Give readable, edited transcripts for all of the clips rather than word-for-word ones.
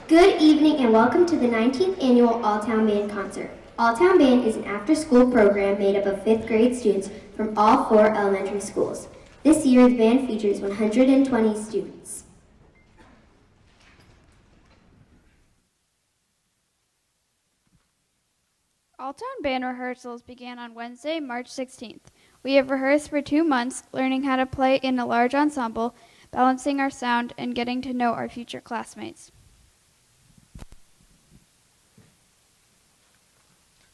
Good evening and welcome to the 19th Annual All-Town Band Concert. All-Town Band is an after-school program made up of 5th grade students from all 4 elementary schools. This year, the band features 120 students. All-Town Band rehearsals began on Wednesday, March 16th. We have rehearsed for 2 months, learning how to play in a large ensemble, balancing our sound, and getting to know our future classmates.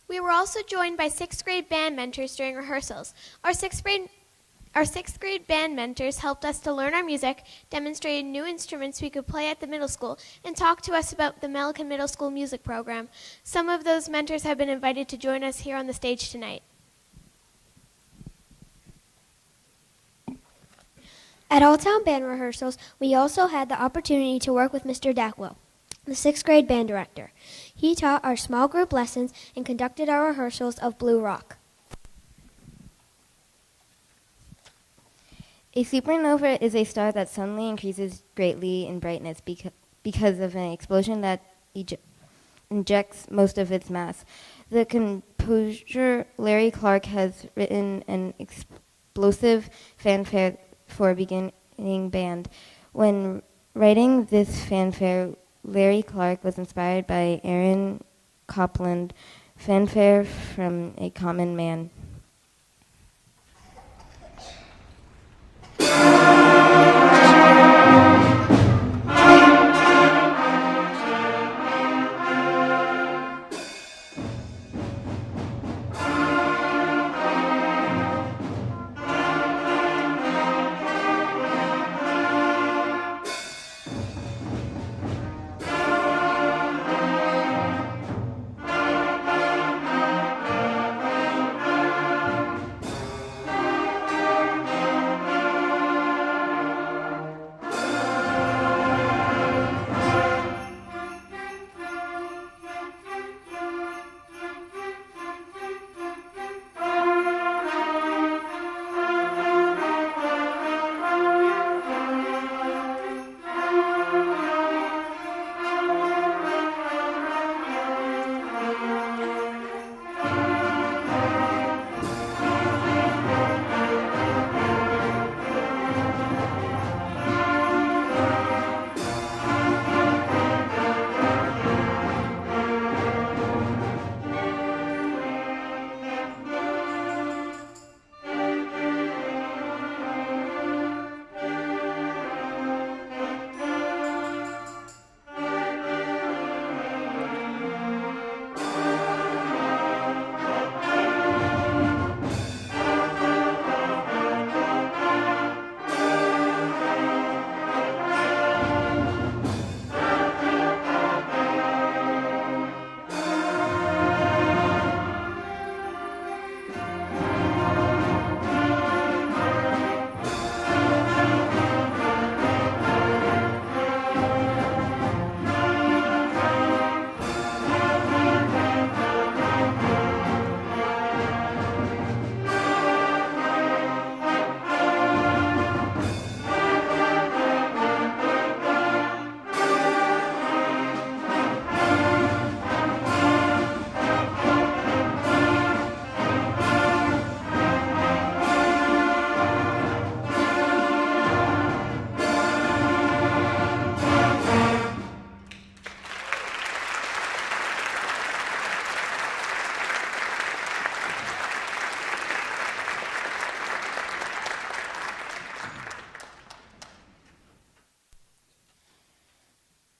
We were also joined by 6th grade band mentors during rehearsals. Our sixth grade band mentors helped us to learn our music, demonstrated new instruments we could play at the middle school, and talked to us about the Milliken Middle School music program. Some of those mentors have been invited to join us here on the stage tonight. At All-Town Band rehearsals, we also had the opportunity to work with Mr. Dackwell, the 6th grade band director. He taught our small group lessons and conducted our rehearsals of Blue Rock. A supernova is a star that suddenly increases greatly in brightness because of an explosion that injects most of its mass. The composer Larry Clark has written an explosive fanfare for beginning band. When writing this fanfare, Larry Clark was inspired by Aaron Copland, fanfare from a common man.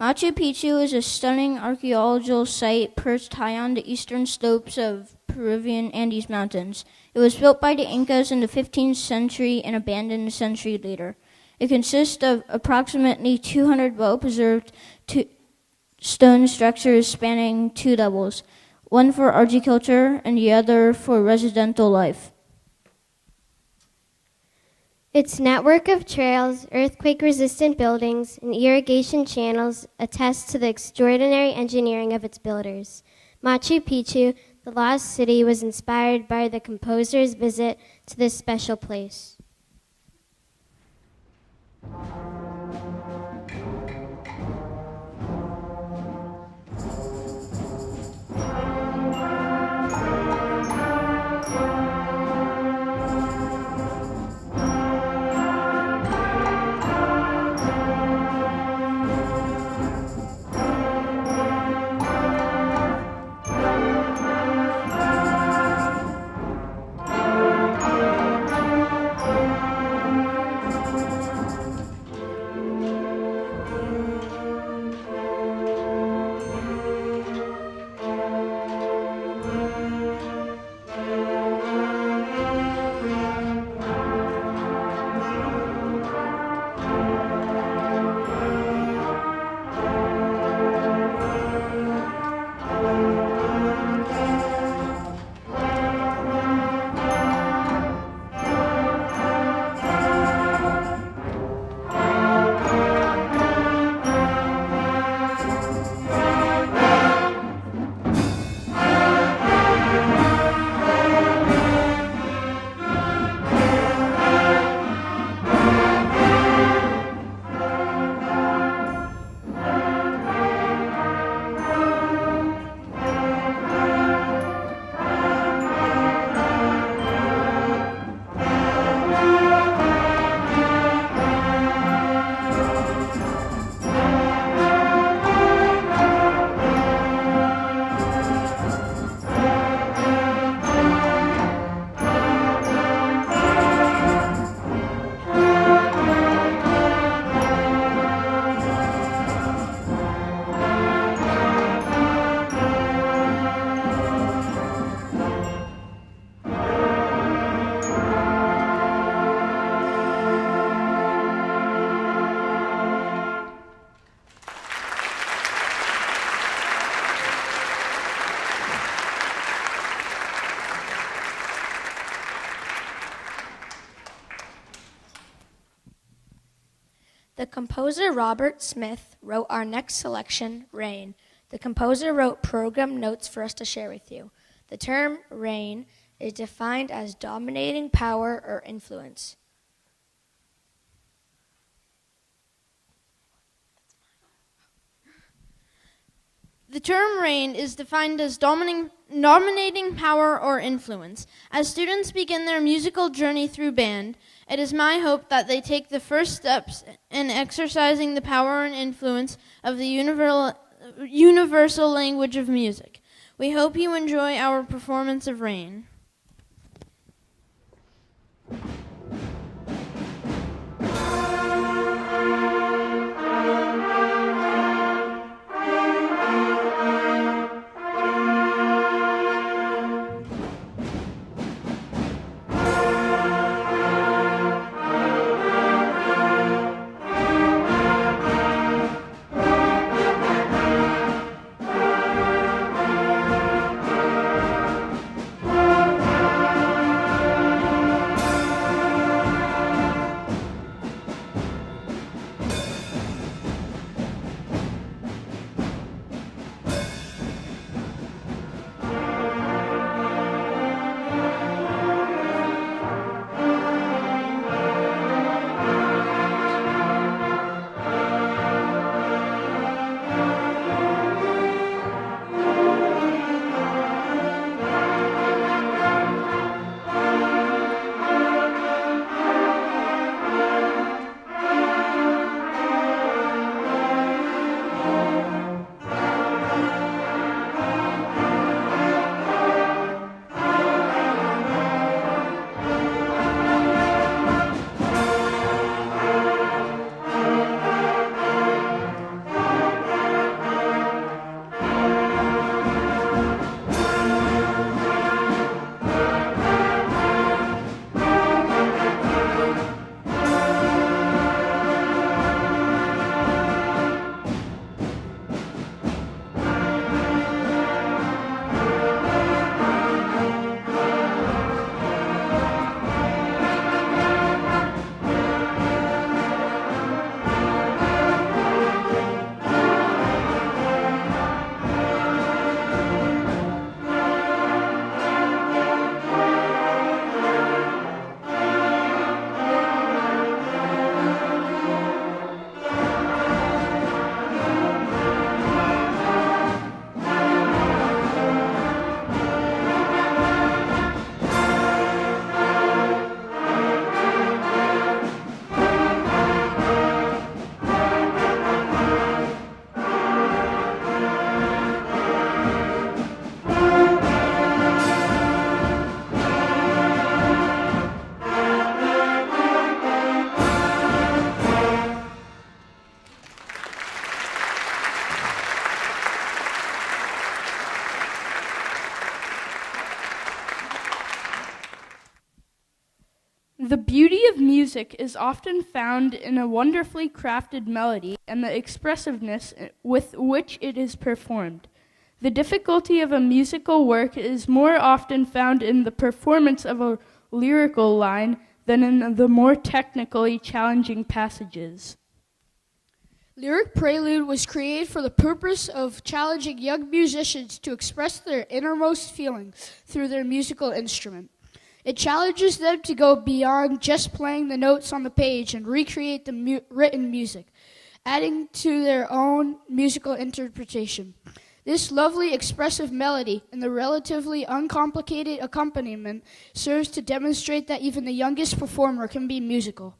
Machu Picchu is a stunning archaeological site perched high on the eastern slopes of Peruvian Andes Mountains. It was built by the Incas in the 15th century and abandoned a century later. It consists of approximately 200 well-preserved stone structures spanning 2 levels, one for agriculture and the other for residential life. Its network of trails, earthquake-resistant buildings, and irrigation channels attest to the extraordinary engineering of its builders. Machu Picchu, the lost city, was inspired by the composer's visit to this special place. The composer Robert Smith wrote our next selection, Rain. The composer wrote program notes for us to share with you. The term rain is defined as dominating power or influence. The term reign is defined as dominating power or influence. As students begin their musical journey through band, it is my hope that they take the first steps in exercising the power and influence of the universal language of music. We hope you enjoy our performance of Rain. The beauty of music is often found in a wonderfully crafted melody and the expressiveness with which it is performed. The difficulty of a musical work is more often found in the performance of a lyrical line than in the more technically challenging passages. Lyric Prelude was created for the purpose of challenging young musicians to express their innermost feelings through their musical instrument. It challenges them to go beyond just playing the notes on the page and recreate the written music, adding to their own musical interpretation. This lovely expressive melody and the relatively uncomplicated accompaniment serves to demonstrate that even the youngest performer can be musical.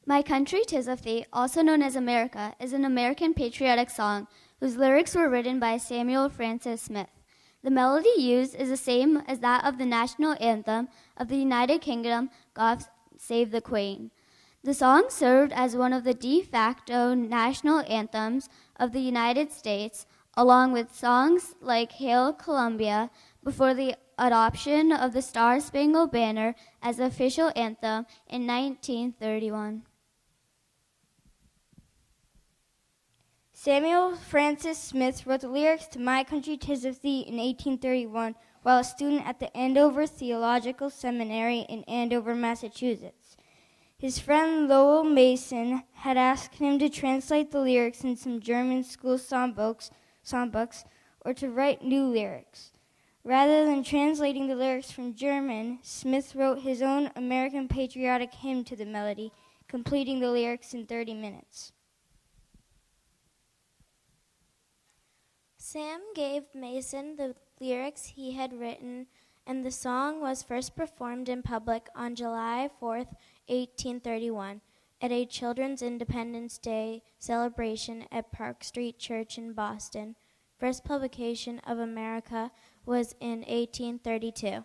My Country 'Tis of Thee, also known as America, is an American patriotic song whose lyrics were written by Samuel Francis Smith. The melody used is the same as that of the national anthem of the United Kingdom, God Save the Queen. The song served as one of the de facto national anthems of the United States, along with songs like Hail Columbia, before the adoption of the Star-Spangled Banner as the official anthem in 1931. Samuel Francis Smith wrote the lyrics to My Country 'Tis of Thee in 1831 while a student at the Andover Theological Seminary in Andover, Massachusetts. His friend Lowell Mason had asked him to translate the lyrics in some German school songbooks or to write new lyrics. Rather than translating the lyrics from German, Smith wrote his own American patriotic hymn to the melody, completing the lyrics in 30 minutes. Sam gave Mason the lyrics he had written, and the song was first performed in public on July 4th, 1831, at a Children's Independence Day celebration at Park Street Church in Boston. First publication of America was in 1832.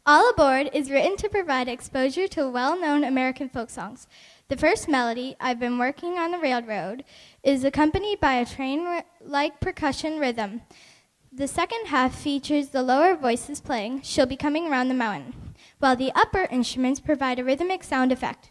All Aboard is written to provide exposure to well-known American folk songs. The first melody, I've Been Working on the Railroad, is accompanied by a train-like percussion rhythm. The second half features the lower voices playing She'll Be Coming Round the Mountain, while the upper instruments provide a rhythmic sound effect.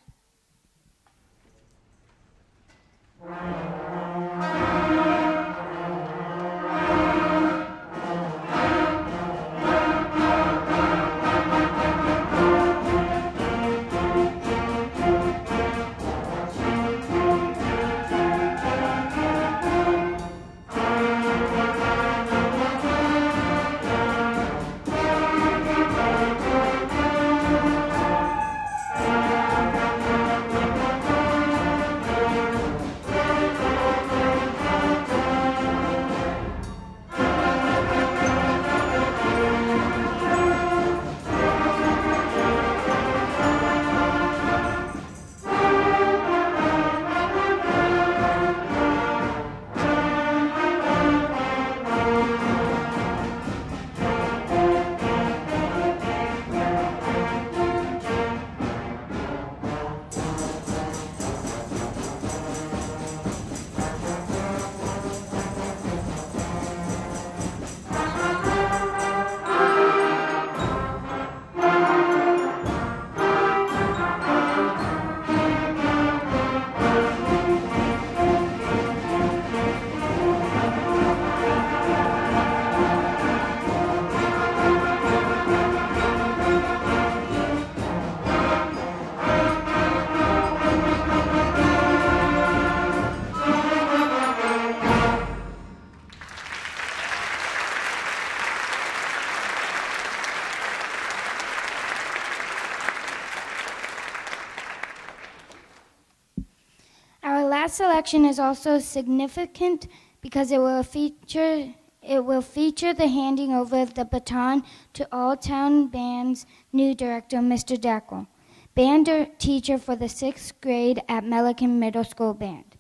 That selection is also significant because it will feature the handing over of the baton to All Town Band's new director, Mr. Dackel, band teacher for the 6th grade at Milliken Middle School Band.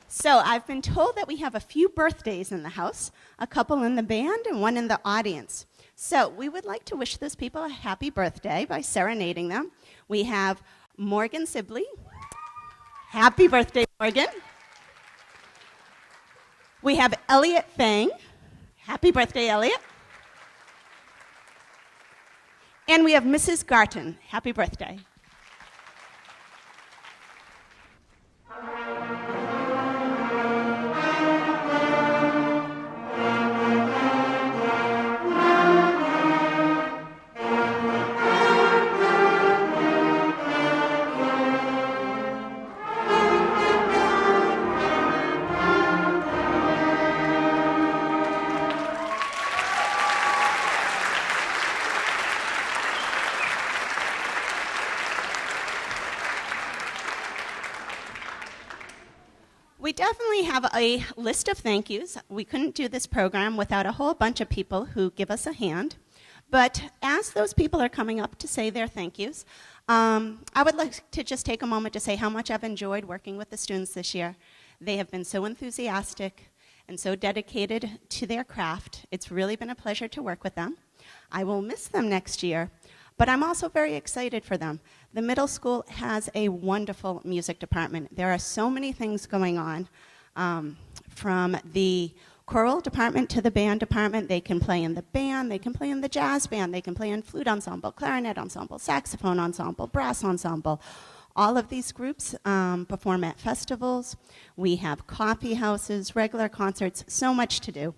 So I've been told that we have a few birthdays in the house, a couple in the band and one in the audience. So we would like to wish those people a happy birthday by serenading them. We have Morgan Sibley. Happy birthday, Morgan. We have Elliot Fang. Happy birthday, Elliot. And we have Mrs. Garton. Happy birthday. We definitely have a list of thank yous. We couldn't do this program without a whole bunch of people who give us a hand. But as those people are coming up to say their thank yous, I would like to just take a moment to say how much I've enjoyed working with the students this year. They have been so enthusiastic and so dedicated to their craft. It's really been a pleasure to work with them. I will miss them next year, But I'm also very excited for them. The middle school has a wonderful music department. There are so many things going on, from the choral department to the band department. They can play in the band, they can play in the jazz band, they can play in flute ensemble, clarinet ensemble, saxophone ensemble, brass ensemble. All of these groups perform at festivals. We have coffee houses, regular concerts, so much to do.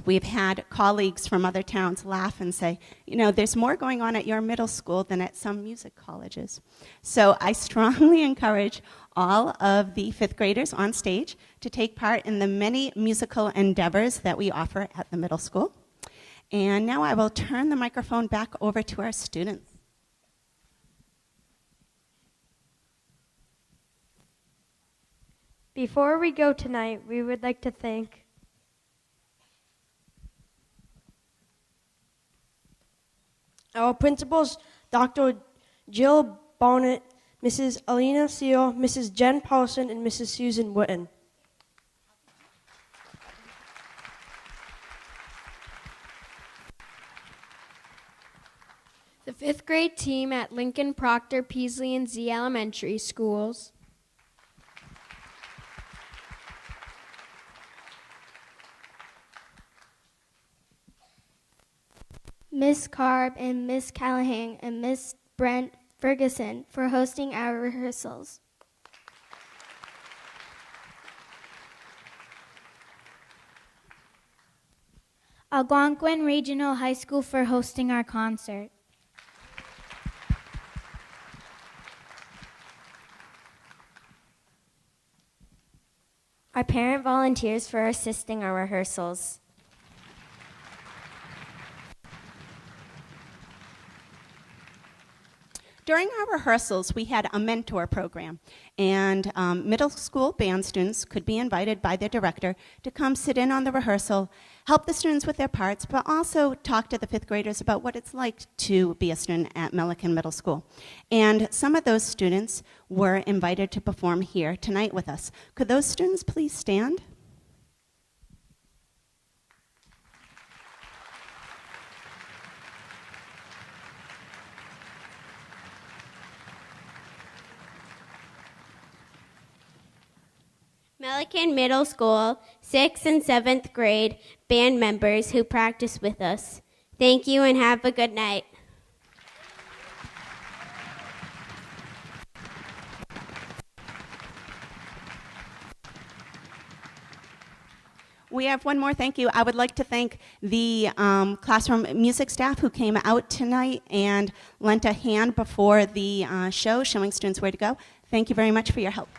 We've had colleagues from other towns laugh and say, you know, there's more going on at your middle school than at some music colleges. So I strongly encourage all of the fifth graders on stage to take part in the many musical endeavors that we offer at the middle school. And now I will turn the microphone back over to our students. Before we go tonight, we would like to thank our principals, Dr. Jill Bonnet, Mrs. Alina Seal, Mrs. Jen Paulson, and Mrs. Susan Witten. The fifth grade team at Lincoln, Proctor, Peasley, and Z Elementary Schools. Miss Carb and Miss Callahan and Miss Brent Ferguson for hosting our rehearsals. Algonquin Regional High School for hosting our concert. Our parent volunteers for assisting our rehearsals. During our rehearsals, we had a mentor program, and middle school band students could be invited by their director to come sit in on the rehearsal, help the students with their parts, but also talk to the fifth graders about what it's like to be a student at Milliken Middle School. And some of those students were invited to perform here tonight with us. Could those students please stand? Milliken Middle School, 6th and 7th grade band members who practice with us. Thank you and have a good night. We have one more thank you. I would like to thank the classroom music staff who came out tonight and lent a hand before the show, showing students where to go. Thank you very much for your help.